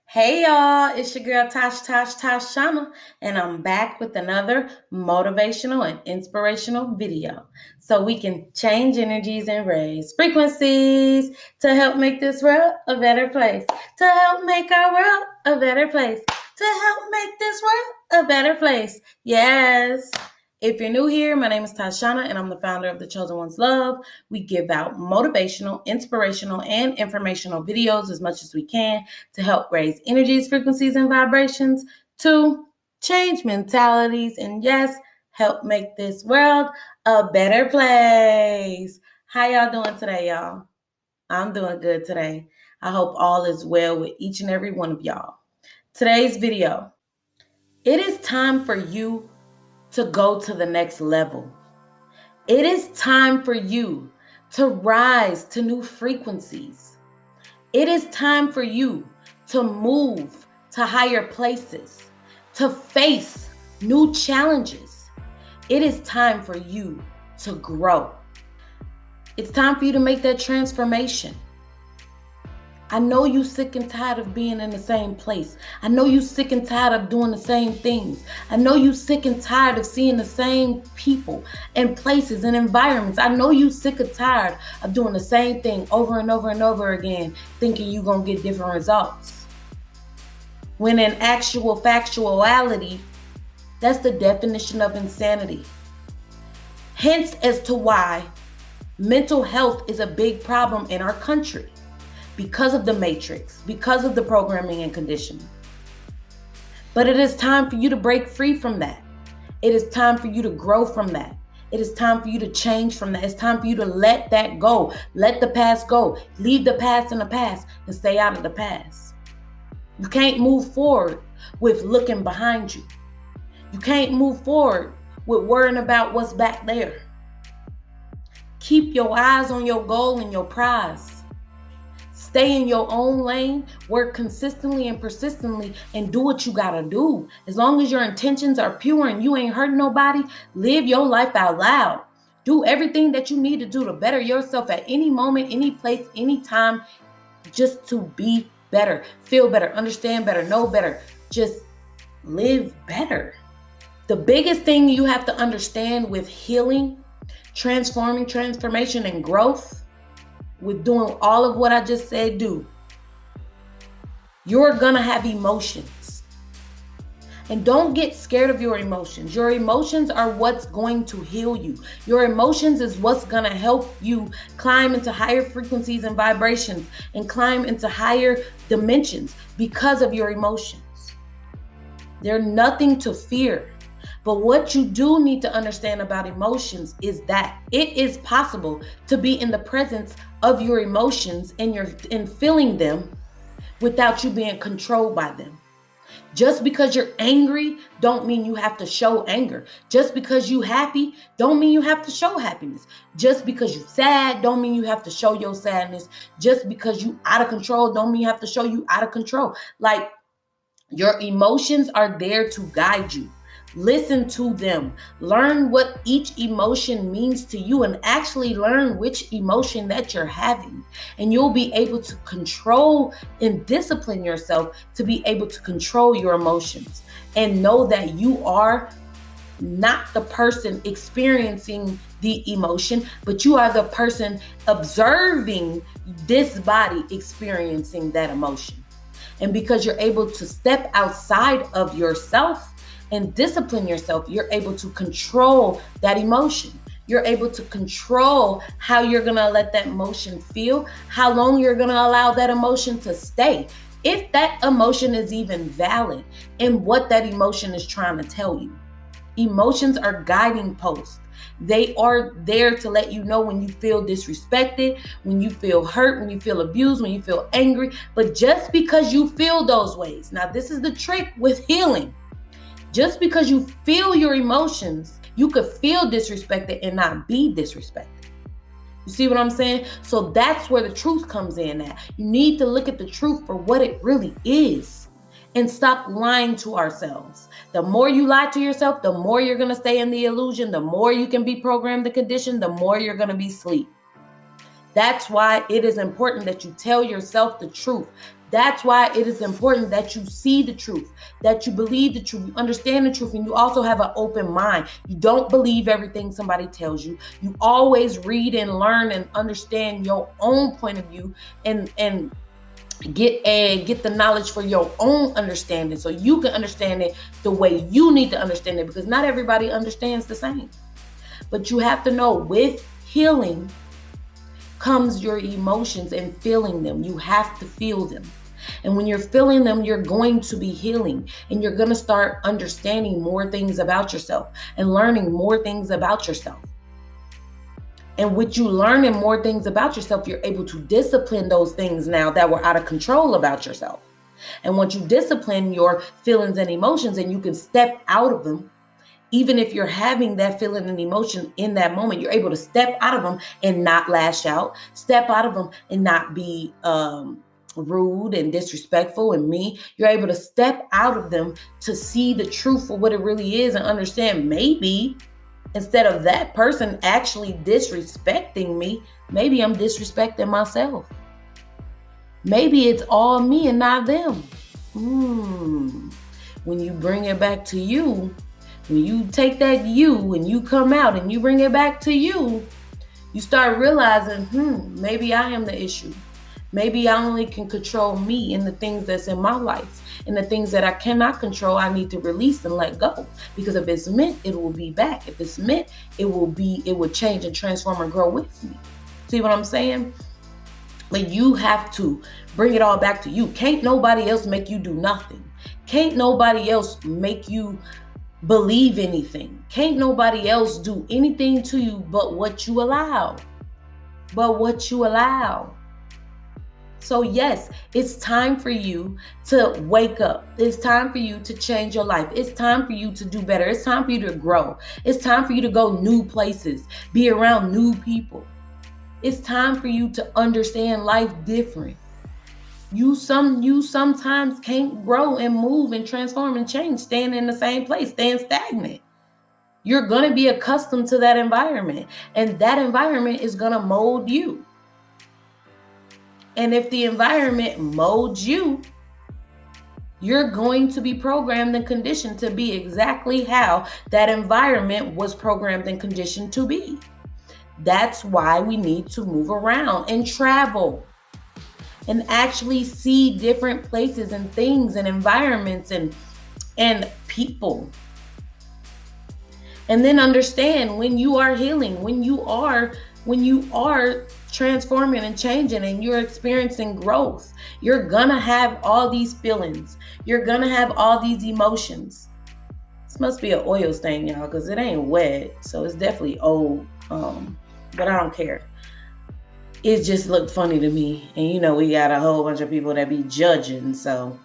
Hey y'all, it's your girl Tashana, and I'm back with another motivational and inspirational video so we can change energies and raise frequencies to help make this world a better place, to help make our world a better place, to help make this world a better place. Yes. If you're new here, my name is Tashana, and I'm the founder of The Chosen One's Love. We give out motivational, inspirational, and informational videos as much as we can to help raise energies, frequencies, and vibrations, to change mentalities, and yes, help make this world a better place. How y'all doing today, y'all? I'm doing good today. I hope all is well with each and every one of y'all. Today's video, it is time for you to go to the next level. It is time for you to rise to new frequencies. It is time for you to move to higher places, to face new challenges. It is time for you to grow. It's time for you to make that transformation. I know you sick and tired of being in the same place. I know you sick and tired of doing the same things. I know you sick and tired of seeing the same people and places and environments. I know you sick and tired of doing the same thing over and over and over again, thinking you're going to get different results. When in actual factuality, that's the definition of insanity. Hence as to why mental health is a big problem in our country. Because of the matrix, because of the programming and conditioning. But it is time for you to break free from that. It is time for you to grow from that. It is time for you to change from that. It's time for you to let that go. Let the past go. Leave the past in the past and stay out of the past. You can't move forward with looking behind you. You can't move forward with worrying about what's back there. Keep your eyes on your goal and your prize. Stay in your own lane, work consistently and persistently, and do what you gotta do. As long as your intentions are pure and you ain't hurting nobody, live your life out loud. Do everything that you need to do to better yourself at any moment, any place, any time, just to be better, feel better, understand better, know better, just live better. The biggest thing you have to understand with healing, transformation, and growth, with doing all of what I just said, you're gonna have emotions. And don't get scared of your emotions. Your emotions are what's going to heal you. Your emotions is what's gonna help you climb into higher frequencies and vibrations and climb into higher dimensions because of your emotions. They're nothing to fear. But what you do need to understand about emotions is that it is possible to be in the presence of your emotions and feeling them without you being controlled by them. Just because you're angry don't mean you have to show anger. Just because you're happy don't mean you have to show happiness. Just because you're sad don't mean you have to show your sadness. Just because you out of control don't mean you have to show you out of control. Like, your emotions are there to guide you. Listen to them. Learn what each emotion means to you and actually learn which emotion that you're having. And you'll be able to control and discipline yourself to be able to control your emotions and know that you are not the person experiencing the emotion, but you are the person observing this body experiencing that emotion. And because you're able to step outside of yourself and discipline yourself, you're able to control that emotion. You're able to control how you're going to let that emotion feel, how long you're going to allow that emotion to stay, if that emotion is even valid, and what that emotion is trying to tell you. Emotions are guiding posts. They are there to let you know when you feel disrespected, when you feel hurt, when you feel abused, when you feel angry. But just because you feel those ways, now this is the trick with healing. Just because you feel your emotions, you could feel disrespected and not be disrespected. You see what I'm saying? So that's where the truth comes in at. You need to look at the truth for what it really is and stop lying to ourselves. The more you lie to yourself, the more you're going to stay in the illusion, the more you can be programmed and conditioned, the more you're going to be asleep. That's why it is important that you tell yourself the truth. That's why it is important that you see the truth, that you believe the truth, you understand the truth, and you also have an open mind. You don't believe everything somebody tells you. You always read and learn and understand your own point of view, and get the knowledge for your own understanding, so you can understand it the way you need to understand it, because not everybody understands the same. But you have to know, with healing comes your emotions and feeling them. You have to feel them. And when you're feeling them, you're going to be healing, and you're going to start understanding more things about yourself and learning more things about yourself. And with you learning more things about yourself, you're able to discipline those things now that were out of control about yourself. And once you discipline your feelings and emotions, and you can step out of them, even if you're having that feeling and emotion in that moment, you're able to step out of them and not lash out, step out of them and not be rude and disrespectful and mean. You're able to step out of them to see the truth for what it really is, and understand, maybe instead of that person actually disrespecting me, maybe I'm disrespecting myself. Maybe it's all me and not them. When you bring it back to you, when you take that you and you come out and you bring it back to you, you start realizing, maybe I am the issue. Maybe I only can control me and the things that's in my life. And the things that I cannot control, I need to release and let go. Because if it's meant, it will be back. If it's meant, it will change and transform and grow with me. See what I'm saying? But you have to bring it all back to you. Can't nobody else make you do nothing. Can't nobody else make you believe anything. Can't nobody else do anything to you but what you allow. So yes, it's time for you to wake up. It's time for you to change your life. It's time for you to do better. It's time for you to grow. It's time for you to go new places, be around new people. It's time for you to understand life different. You sometimes can't grow and move and transform and change staying in the same place, staying stagnant. You're going to be accustomed to that environment, and that environment is going to mold you. And if the environment molds you, you're going to be programmed and conditioned to be exactly how that environment was programmed and conditioned to be. That's why we need to move around and travel and actually see different places and things and environments and people. And then understand, when you are healing, when you are transforming and changing and you're experiencing growth, you're gonna have all these feelings. You're gonna have all these emotions. This must be an oil stain, y'all, because it ain't wet. So it's definitely old. But I don't care. It just looked funny to me. And we got a whole bunch of people that be judging. So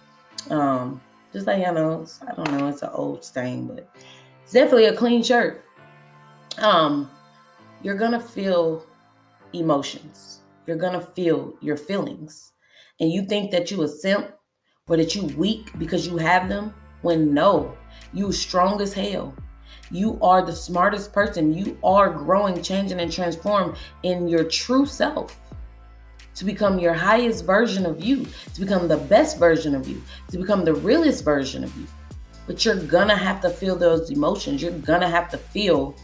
just like y'all know, I don't know, it's an old stain, but it's definitely a clean shirt. You're gonna feel emotions. You're gonna feel your feelings. And you think that you a simp or that you weak because you have them, when no, you strong as hell. You are the smartest person. You are growing, changing, and transformed in your true self to become your highest version of you, to become the best version of you, to become the realest version of you. But you're gonna have to feel those emotions. You're gonna have to feel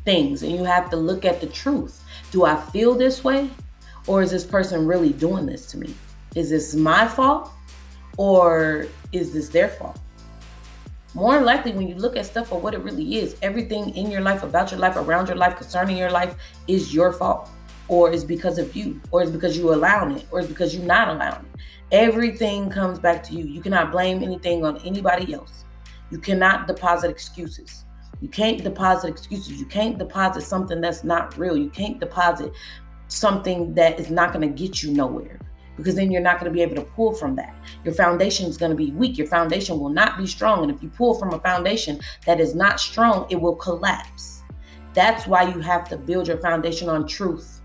things, and you have to look at the truth. Do I feel this way? Or is this person really doing this to me? Is this my fault? Or is this their fault? More likely, when you look at stuff for what it really is, everything in your life, about your life, around your life, concerning your life is your fault. Or it's because of you. Or it's because you allowing it. Or it's because you're not allowing it. Everything comes back to you. You cannot blame anything on anybody else. You cannot deposit excuses. You can't deposit excuses. You can't deposit something that's not real. You can't deposit something that is not going to get you nowhere, because then you're not going to be able to pull from that. Your foundation is going to be weak. Your foundation will not be strong. And if you pull from a foundation that is not strong, it will collapse. That's why you have to build your foundation on truth.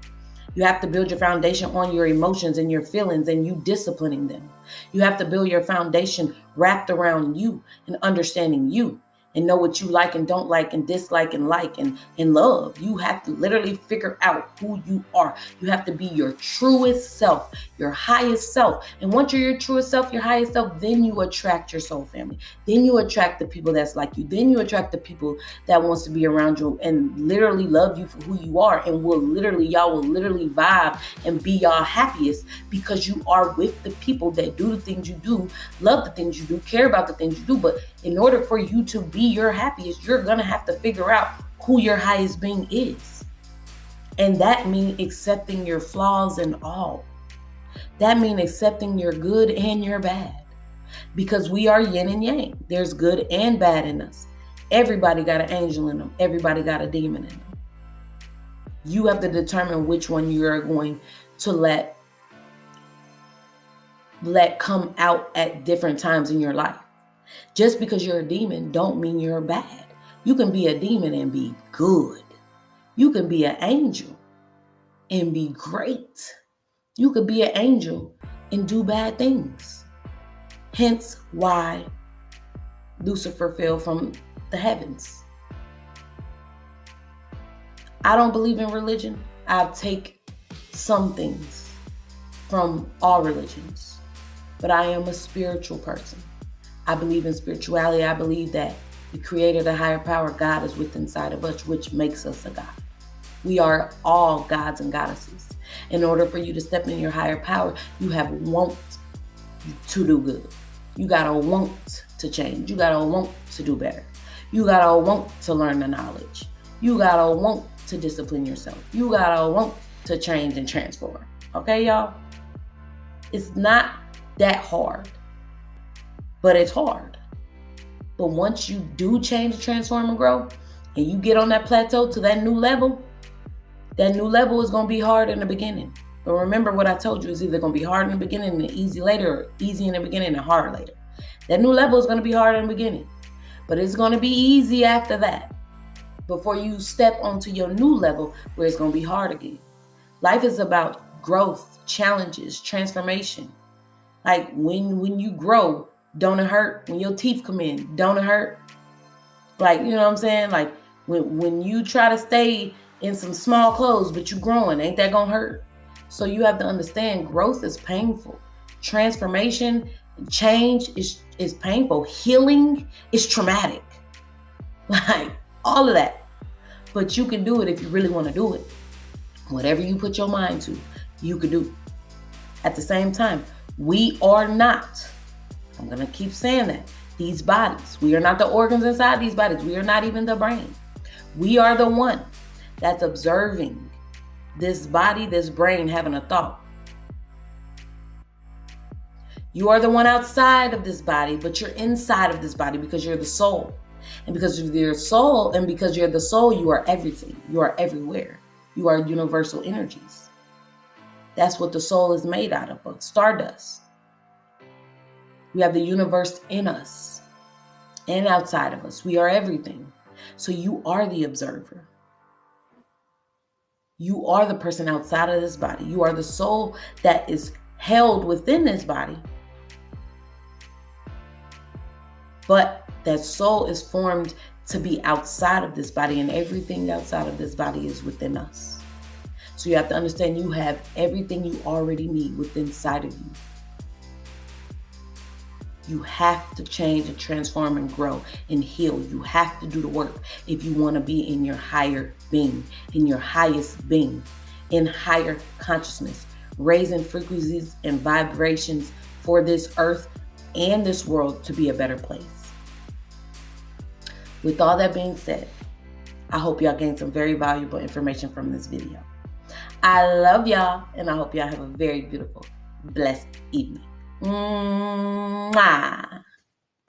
You have to build your foundation on your emotions and your feelings and you disciplining them. You have to build your foundation wrapped around you and understanding you. and know what you like and don't like and dislike and like and love. You have to literally figure out who you are. You have to be your truest self, your highest self. And once you're your truest self, your highest self, then you attract your soul family. Then you attract the people that's like you. Then you attract the people that wants to be around you and literally love you for who you are, and y'all will literally vibe and be y'all happiest because you are with the people that do the things you do, love the things you do, care about the things you do. But in order for you to be your happiest, you're going to have to figure out who your highest being is. And that means accepting your flaws and all. That means accepting your good and your bad. Because we are yin and yang. There's good and bad in us. Everybody got an angel in them. Everybody got a demon in them. You have to determine which one you're going to let come out at different times in your life. Just because you're a demon don't mean you're bad. You can be a demon and be good. You can be an angel and be great. You could be an angel and do bad things. Hence why Lucifer fell from the heavens. I don't believe in religion. I take some things from all religions, but I am a spiritual person. I believe in spirituality. I believe that the creator, the higher power, God is within inside of us, which makes us a God. We are all gods and goddesses. In order for you to step in your higher power, you have want to do good. You gotta want to change. You gotta want to do better. You gotta want to learn the knowledge. You gotta want to discipline yourself. You gotta want to change and transform. Okay, y'all? It's not that hard, but it's hard. But once you do change, transform, and grow, and you get on that plateau to that new level is going to be hard in the beginning. But remember what I told you, is either going to be hard in the beginning and easy later, or easy in the beginning and hard later. That new level is going to be hard in the beginning, but it's going to be easy after that, before you step onto your new level where it's going to be hard again. Life is about growth, challenges, transformation. Like when you grow, don't it hurt? When your teeth come in, don't it hurt? Like, you know what I'm saying? Like when you try to stay in some small clothes, but you growing, ain't that gonna hurt? So you have to understand, growth is painful. Transformation, change is painful. Healing is traumatic. Like all of that. But you can do it if you really want to do it. Whatever you put your mind to, you can do. At the same time, we are not, I'm going to keep saying that, these bodies. We are not the organs inside these bodies. We are not even the brain. We are the one that's observing this body, this brain having a thought. You are the one outside of this body, but you're inside of this body because you're the soul. And because of your soul, and because you're the soul, you are everything. You are everywhere. You are universal energies. That's what the soul is made out of stardust. We have the universe in us and outside of us. We are everything. So you are the observer. You are the person outside of this body. You are the soul that is held within this body. But that soul is formed to be outside of this body, and everything outside of this body is within us. So you have to understand, you have everything you already need within inside of you. You have to change and transform and grow and heal. You have to do the work if you want to be in your higher being, in your highest being, in higher consciousness, raising frequencies and vibrations for this earth and this world to be a better place. With all that being said, I hope y'all gained some very valuable information from this video. I love y'all, and I hope y'all have a very beautiful, blessed evening. Mwah.